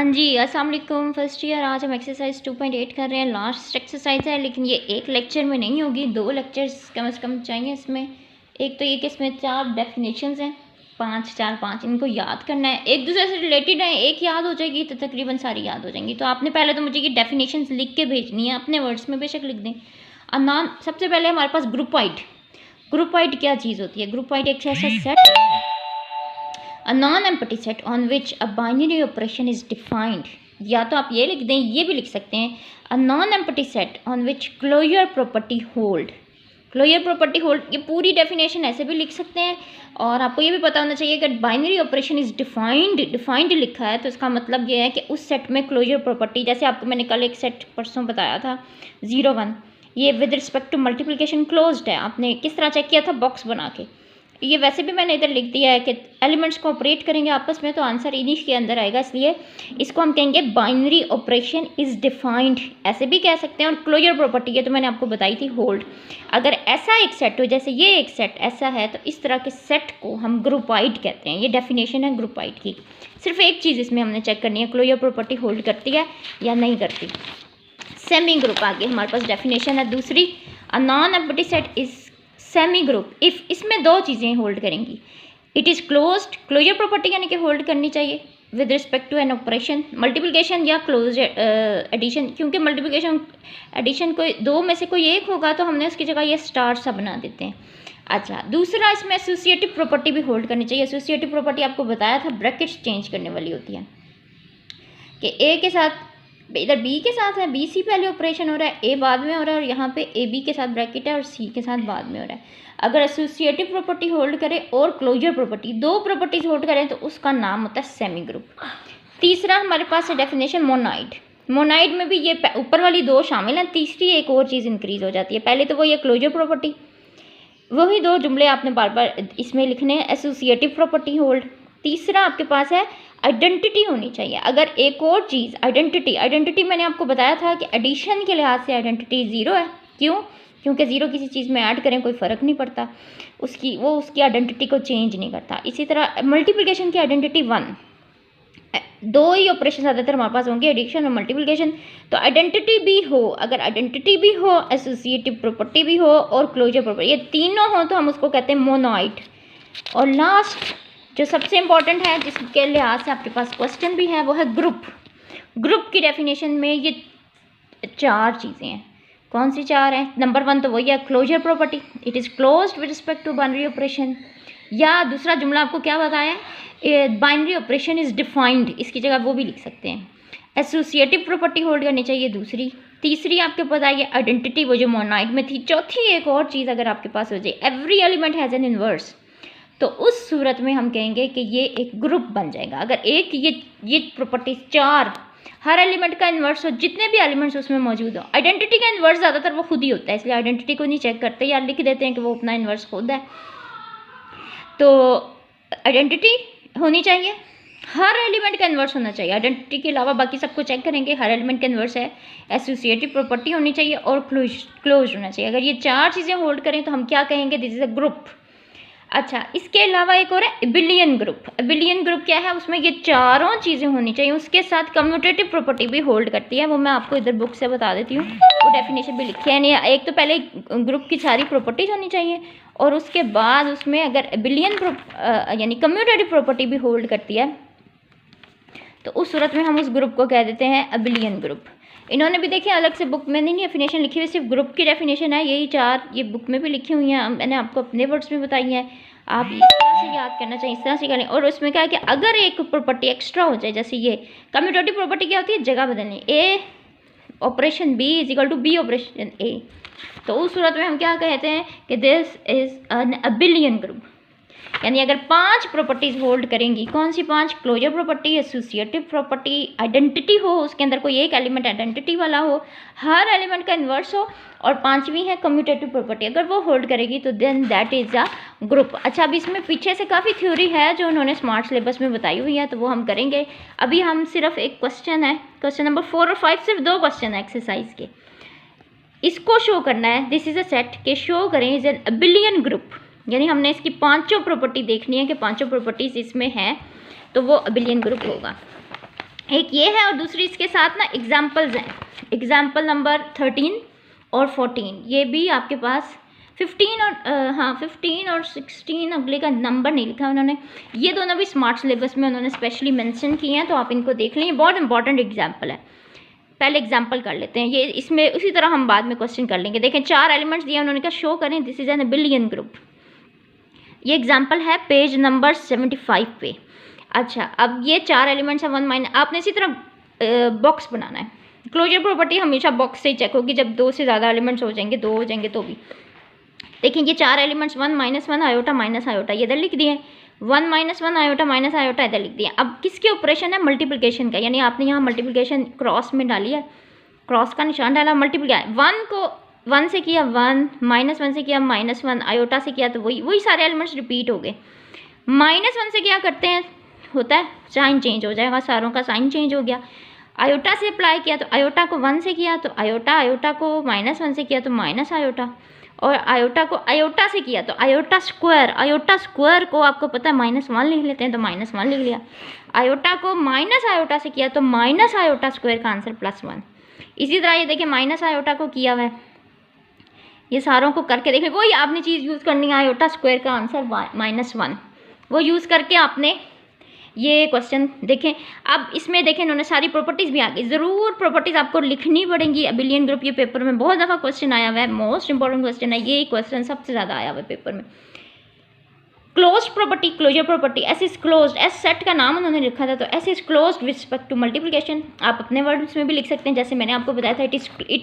हाँ जी, अस्सलाम वालेकुम फर्स्ट ईयर। आज हम एक्सरसाइज 2.8 कर रहे हैं। लास्ट एक्सरसाइज है, लेकिन ये एक लेक्चर में नहीं होगी, 2 लेक्चर्स कम से कम चाहिए इसमें। एक तो ये कि इसमें 4 डेफिनेशंस हैं, 5 इनको याद करना है, एक दूसरे से रिलेटेड है। एक याद हो जाएगी तो तकरीबन सारी याद हो जाएंगी। तो आपने पहले तो मुझे ये डेफिनेशंस लिख के भेजनी है, अपने वर्ड्स में बेशक लिख दें। नाम सबसे पहले हमारे पास ग्रुप वाइड क्या चीज़ होती है? ग्रुप वाइड एक ऐसा सेट है, a non-empty set on which a binary operation is defined। या तो आप ये लिख दें, ये भी लिख सकते हैं, a non-empty set on which closure property hold। Closure property hold, ये पूरी डेफिनेशन ऐसे भी लिख सकते हैं। और आपको ये भी पता होना चाहिए कि बाइनरी ऑपरेशन इज डिफाइंड लिखा है तो इसका मतलब ये है कि उस सेट में क्लोजर प्रॉपर्टी, जैसे आपको मैंने कल एक सेट परसों बताया था 0 1, ये with respect to multiplication closed है। आपने किस तरह चेक किया था? बॉक्स बना के। ये वैसे भी मैंने इधर लिख दिया है कि एलिमेंट्स को ऑपरेट करेंगे आपस में तो आंसर इन्हीं के अंदर आएगा, इसलिए इसको हम कहेंगे बाइनरी ऑपरेशन इज डिफाइंड, ऐसे भी कह सकते हैं। और क्लोजर प्रॉपर्टी है तो मैंने आपको बताई थी होल्ड। अगर ऐसा एक सेट हो, जैसे ये एक सेट ऐसा है, तो इस तरह के सेट को हम ग्रुप वाइड कहते हैं। ये डेफिनेशन है ग्रुप वाइड की। सिर्फ एक चीज़ इसमें हमने चेक करनी है, क्लोजर प्रॉपर्टी होल्ड करती है या नहीं करती। सेमी ग्रुप आगे हमारे पास डेफिनेशन है दूसरी, a non empty set is semi group if इसमें 2 चीज़ें होल्ड करेंगी। It is closed, closure property यानी कि होल्ड करनी चाहिए with respect to an operation, multiplication या क्लोज एडिशन। क्योंकि मल्टीप्लिकेशन एडिशन कोई 2 में से कोई एक होगा तो हमने उसकी जगह ये स्टार सा बना देते हैं। अच्छा, दूसरा इसमें एसोसिएटिव प्रॉपर्टी भी होल्ड करनी चाहिए। एसोसिएटिव प्रॉपर्टी आपको बताया था ब्रैकेट्स चेंज करने वाली होती है कि ए के साथ, इधर बी के साथ है, बी सी पहले ऑपरेशन हो रहा है, ए बाद में हो रहा है, और यहाँ पे ए बी के साथ ब्रैकेट है और सी के साथ बाद में हो रहा है। अगर एसोसिएटिव प्रॉपर्टी होल्ड करे और क्लोजर प्रॉपर्टी, 2 प्रॉपर्टीज होल्ड करें तो उसका नाम होता है सेमी ग्रुप। तीसरा हमारे पास है डेफिनेशन मोनाइड। मोनाइड में भी ये ऊपर वाली 2 शामिल हैं, तीसरी एक और चीज़ इंक्रीज हो जाती है। पहले तो वो ये क्लोजर प्रॉपर्टी, वही 2 जुमले आपने बार बार इसमें लिखने हैं, एसोसिएटिव प्रॉपर्टी होल्ड। तीसरा आपके पास है आइडेंटिटी होनी चाहिए। अगर एक और चीज़ आइडेंटिटी मैंने आपको बताया था कि एडिशन के लिहाज से आइडेंटिटी 0 है। क्यों? क्योंकि 0 किसी चीज़ में ऐड करें कोई फ़र्क नहीं पड़ता, उसकी आइडेंटिटी को चेंज नहीं करता। इसी तरह मल्टीप्लिकेशन की आइडेंटिटी 1, 2 ही ऑपरेशन ज़्यादातर हमारे पास होंगे, एडिशन और मल्टीप्लिकेशन। तो आइडेंटिटी भी हो, अगर आइडेंटिटी भी हो, एसोसिएटिव प्रॉपर्टी भी हो और क्लोजर प्रॉपर्टी, ये तीनों हो तो हम उसको कहते हैं मोनोइड। और लास्ट जो सबसे इंपॉर्टेंट है, जिसके लिहाज से आपके पास क्वेश्चन भी है, वो है ग्रुप की डेफिनेशन में ये 4 चीज़ें हैं। कौन सी 4 हैं? नंबर 1 तो वही है closure property, it is closed with respect to binary operation. या दूसरा जुमला आपको क्या बताया है? बाइनरी ऑपरेशन इज़ डिफाइंड, इसकी जगह वो भी लिख सकते हैं। एसोसिएटिव प्रॉपर्टी होल्ड करनी चाहिए दूसरी। तीसरी आपके पास आई है आइडेंटिटी, वो जो मोनाइड में थी। चौथी एक और चीज़ अगर आपके पास हो जाए, every element has an inverse, तो उस सूरत में हम कहेंगे कि ये एक ग्रुप बन जाएगा। अगर एक ये प्रॉपर्टी 4 हर एलिमेंट का इन्वर्स हो, जितने भी एलिमेंट्स उसमें मौजूद हो। आइडेंटिटी का इन्वर्स ज़्यादातर वो खुद ही होता है, इसलिए आइडेंटिटी को नहीं चेक करते या लिख देते हैं कि वो अपना इन्वर्स खुद है। तो आइडेंटिटी होनी चाहिए, हर एलिमेंट का इन्वर्स होना चाहिए। आइडेंटिटी के अलावा बाकी सबको चेक करेंगे, हर एलिमेंट का इन्वर्स है। एसोसिएटिव प्रॉपर्टी होनी चाहिए और क्लोज होना चाहिए। अगर ये 4 चीज़ें होल्ड करें तो हम क्या कहेंगे? This is a group. अच्छा, इसके अलावा एक और है एबिलियन ग्रुप। एबिलियन ग्रुप क्या है? उसमें ये 4 चीज़ें होनी चाहिए, उसके साथ कम्यूटेटिव प्रॉपर्टी भी होल्ड करती है। वो मैं आपको इधर बुक से बता देती हूँ, वो डेफिनेशन भी लिखी है। नहीं, एक तो पहले ग्रुप की सारी प्रॉपर्टीज होनी चाहिए और उसके बाद उसमें अगर एबिलियन यानी कम्यूटेटिव प्रॉपर्टी भी होल्ड करती है तो उस सूरत में हम उस ग्रुप को कह देते हैं एबिलियन ग्रुप। इन्होंने भी देखिए अलग से बुक में नहीं डेफिनेशन लिखी हुई, सिर्फ ग्रुप की डेफिनेशन है। यही 4 ये बुक में भी लिखी हुई हैं, मैंने आपको अपने वर्ड्स में बताई हैं। आप इस तरह से याद करना चाहिए, इस तरह से करें। और उसमें क्या है कि अगर एक प्रॉपर्टी एक्स्ट्रा हो जाए, जैसे ये कम्यूटेटिव प्रॉपर्टी क्या होती है? जगह बदलनी, A operation B is equal to B operation A, तो उस सूरत में हम क्या कहते हैं कि this is an abelian group. यानी अगर 5 प्रॉपर्टीज होल्ड करेंगी, कौन सी 5? Closure property, associative property, identity हो, उसके अंदर कोई एक एलिमेंट आइडेंटिटी वाला हो, हर एलिमेंट का इन्वर्स हो, और 5वीं है कम्यूटेटिव प्रॉपर्टी। अगर वो होल्ड करेगी तो then that is a group. अच्छा, अब इसमें पीछे से काफ़ी थ्योरी है जो उन्होंने स्मार्ट सिलेबस में बताई हुई है, तो वो हम करेंगे। अभी हम सिर्फ एक क्वेश्चन है, क्वेश्चन नंबर 4 और 5, सिर्फ 2 क्वेश्चन है एक्सरसाइज के, इसको शो करना है। दिस इज़ अ सेट के शो करें इज एन एबिलियन ग्रुप, यानी हमने इसकी 5 प्रॉपर्टी देखनी है कि 5 प्रॉपर्टीज इसमें हैं तो वो एबिलियन ग्रुप होगा। एक ये है और दूसरी इसके साथ ना एग्जाम्पल्स हैं। एग्जाम्पल नंबर 13 और 14, ये भी आपके पास 15 और 15 और 16 अगले का नंबर नहीं लिखा उन्होंने। ये दोनों भी स्मार्ट सिलेबस में उन्होंने स्पेशली मेंशन किए हैं, तो आप इनको देख लें। ये बहुत इंपॉर्टेंट एग्जाम्पल है। पहले एग्जाम्पल कर लेते हैं, ये इसमें उसी तरह हम बाद में क्वेश्चन कर लेंगे। देखें 4 एलिमेंट्स दिए उन्होंने कहा शो करें this is N abelian group. ये एग्जाम्पल है पेज नंबर 75 पे। अच्छा, अब ये 4 एलिमेंट्स हैं 1 माइनस, आपने इसी तरह बॉक्स बनाना है। क्लोजर प्रॉपर्टी हमेशा बॉक्स से ही चेक होगी, जब 2 से ज़्यादा एलिमेंट्स हो जाएंगे, 2 हो जाएंगे तो भी। देखिए ये 4 elements 1 minus 1 iota minus iota ये इधर लिख दिए, 1 माइनस 1 आयोटा माइनस आयोटा इधर लिख दिए। अब किसके ऑपरेशन है? मल्टीप्लिकेशन का, यानी आपने यहाँ मल्टीप्लिकेशन क्रॉस में डाली है, क्रॉस का निशान डाला, मल्टीप्लाई 1 को 1 से किया 1, माइनस 1 से किया माइनस 1, आयोटा से किया तो वही सारे एलिमेंट्स रिपीट हो गए। माइनस 1 से क्या करते हैं, होता है साइन चेंज हो जाएगा, सारों का साइन चेंज हो गया। आयोटा से अप्लाई किया तो आयोटा को 1 से किया तो आयोटा, आयोटा को माइनस 1 से किया तो माइनस आयोटा, और आयोटा को आयोटा से किया तो आयोटा स्क्वायर को आपको पता है -1 लिख लेते हैं तो -1 लिख लिया। आयोटा को माइनस आयोटा से किया तो माइनस आयोटा स्क्वायर का आंसर +1। इसी तरह ये देखिए माइनस आयोटा को किया हुआ है, ये सारों को करके देखें, वही आपने चीज़ यूज़ करनी है, आयोटा स्क्वायर का आंसर -1, वो यूज़ करके आपने ये क्वेश्चन देखें। अब इसमें देखें इन्होंने सारी प्रॉपर्टीज़ भी आ गई, ज़रूर प्रॉपर्टीज़ आपको लिखनी पड़ेंगी। अबिलियन ग्रुप ये पेपर में बहुत दफ़ा क्वेश्चन आया हुआ है, मोस्ट इंपॉर्टेंट क्वेश्चन है ये, क्वेश्चन सबसे ज़्यादा आया हुआ है पेपर में। Close property, closure property, S is closed, S set का नाम उन्होंने लिखा था तो S is closed with respect to multiplication. आप अपने वर्ड्स में भी लिख सकते हैं, जैसे मैंने आपको बताया था it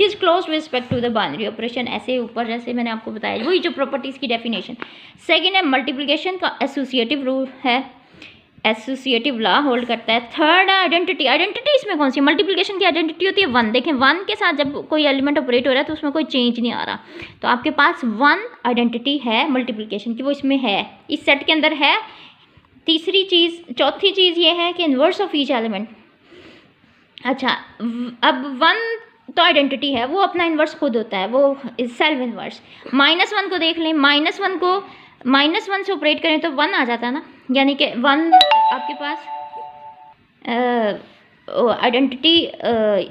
is closed with respect to the binary operation, ऐसे ऊपर जैसे मैंने आपको बताया, वही जो प्रॉपर्टीज़ की डेफिनेशन। सेकेंड है मल्टीप्लिकेशन का एसोसिएटिव रूल है, एसोसिएटिव लॉ होल्ड करता है। थर्ड है आइडेंटिटी, आइडेंटिटी इसमें कौन सी, मल्टीप्लिकेशन की आइडेंटिटी होती है 1। देखें 1 के साथ जब कोई एलिमेंट ऑपरेट हो रहा है तो उसमें कोई चेंज नहीं आ रहा, तो आपके पास 1 आइडेंटिटी है मल्टीप्लिकेशन की, वो इसमें है, इस सेट के अंदर है। तीसरी चीज़, चौथी चीज़ ये है कि इन्वर्स ऑफ ईच एलिमेंट। अच्छा, अब 1 तो आइडेंटिटी है, वो अपना इन्वर्स खुद होता है, वो सेल्फ इन्वर्स। -1 को देख लें, -1 को -1 से ऑपरेट करें तो 1 आ जाता है ना, यानी कि 1 आपके पास आइडेंटिटी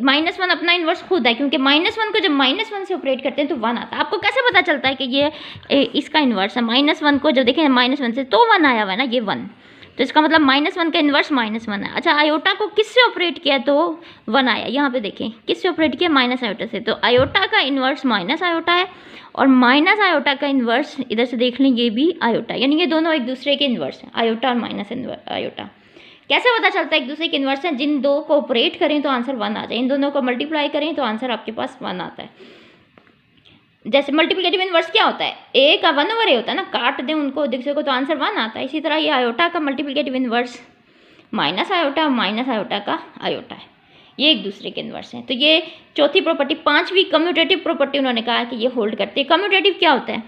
-1 अपना इन्वर्स खुद है, क्योंकि -1 को जब -1 से ऑपरेट करते हैं तो 1 आता है। आपको कैसे पता चलता है कि ये इसका इन्वर्स है? -1 को जब देखें -1 से तो 1 आया हुआ है ना, ये 1, तो इसका मतलब -1 का इन्वर्स -1 है। अच्छा, आयोटा को किससे ऑपरेट किया तो 1 आया, यहाँ पे देखें किससे ऑपरेट किया, माइनस आयोटा से, तो आयोटा का इन्वर्स माइनस आयोटा है और माइनस आयोटा का इन्वर्स इधर से देख लें ये भी आयोटा, यानी ये दोनों एक दूसरे के इन्वर्स हैं, आयोटा और माइनस आयोटा। कैसे पता चलता है एक दूसरे के इन्वर्स हैं? जिन दो को ऑपरेट करें तो आंसर 1 आ जाए, इन दोनों को मल्टीप्लाई करें तो आंसर आपके पास 1 आता है। जैसे मल्टीप्लिकेटिव इन्वर्स क्या होता है, ए का 1/a होता है ना, काट दें उनको दूसरे को तो आंसर 1 आता है। इसी तरह ये आयोटा का मल्टीप्लिकेटिव इन्वर्स माइनस आयोटा और माइनस आयोटा का आयोटा है, ये एक दूसरे के इन्वर्स हैं। तो ये चौथी प्रॉपर्टी। पांचवी कम्यूटेटिव प्रॉपर्टी उन्होंने कहा कि ये होल्ड करती है। कम्यूटेटिव क्या होता है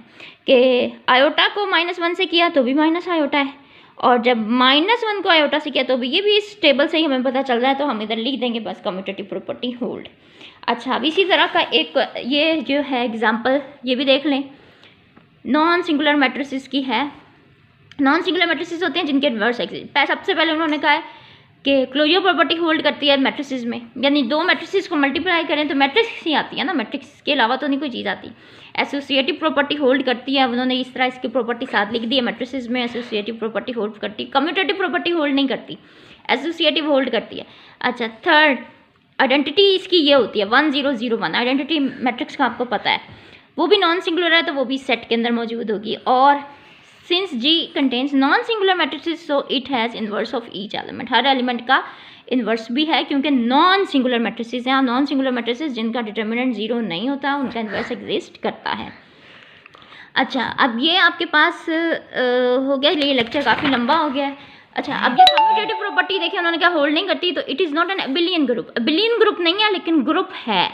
कि आयोटा को -1 से किया तो भी माइनस आयोटा है, और जब -1 को आयोटा से किया तो भी, ये भी इस टेबल से ही हमें पता चल रहा है, तो हम इधर लिख देंगे बस कम्यूटेटिव प्रॉपर्टी होल्ड। अच्छा, अब इसी तरह का एक ये जो है एग्जाम्पल, ये भी देख लें, नॉन सिंगुलर मैट्रिसेस की है। नॉन सिंगुलर मैट्रिसेस होते हैं जिनके इन्वर्स एग्जिस्ट। सबसे पहले उन्होंने कहा है कि क्लोजर प्रॉपर्टी होल्ड करती है मैट्रिसेस में, यानी दो मैट्रिसेस को मल्टीप्लाई करें तो मैट्रिक्स ही आती है ना, मैट्रिक्स के अलावा तो नहीं कोई चीज़ आती। एसोसिएटिव प्रॉपर्टी होल्ड करती है, उन्होंने इस तरह इसकी प्रॉपर्टी साथ लिख दी है, मैट्रिसेस में एसोसिएटिव प्रॉपर्टी होल्ड करती है। कम्यूटेटिव प्रॉपर्टी होल्ड नहीं करती, एसोसिएटिव होल्ड करती है। अच्छा, थर्ड आइडेंटिटी इसकी ये होती है 1 0 0 1, आइडेंटिटी मैट्रिक्स का आपको पता है, वो भी नॉन सिंगुलर है तो वो भी सेट के अंदर मौजूद होगी। और since G contains non singular matrices so it has inverse of each element, her element का इन्वर्स भी है क्योंकि नॉन सिंगुलर मैट्रिसेस हैं। नॉन सिंगुलर मैट्रिसेस जिनका डिटर्मिनेंट 0 नहीं होता उनका इन्वर्स एग्जिस्ट करता है। अच्छा, अब ये आपके पास हो गया, ये लेक्चर काफ़ी लंबा हो गया है। अच्छा, अब ये कम्यूटेटिव प्रॉपर्टी देखिए उन्होंने क्या होल्ड नहीं करती, तो it is not an abelian group. Abelian group नहीं है लेकिन ग्रुप है।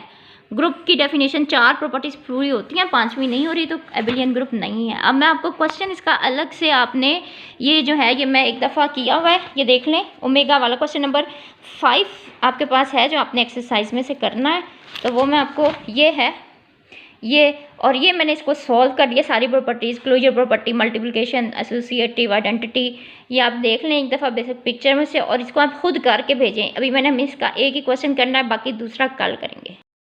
ग्रुप की डेफिनेशन 4 प्रॉपर्टीज़ पूरी होती हैं, 5वीं नहीं हो रही तो एबिलियन ग्रुप नहीं है। अब मैं आपको क्वेश्चन इसका अलग से, आपने ये जो है ये मैं एक दफ़ा किया हुआ है, ये देख लें, ओमेगा वाला क्वेश्चन नंबर 5 आपके पास है जो आपने एक्सरसाइज में से करना है, तो वो मैं आपको, ये है, ये और ये मैंने इसको सॉल्व कर लिया सारी properties, closure property, multiplication, associative identity. ये आप देख लें एक दफ़ा बेसिक पिक्चर में से और इसको आप खुद करके भेजें। अभी मैंने मिस का एक ही क्वेश्चन करना है, बाकी दूसरा कल करेंगे।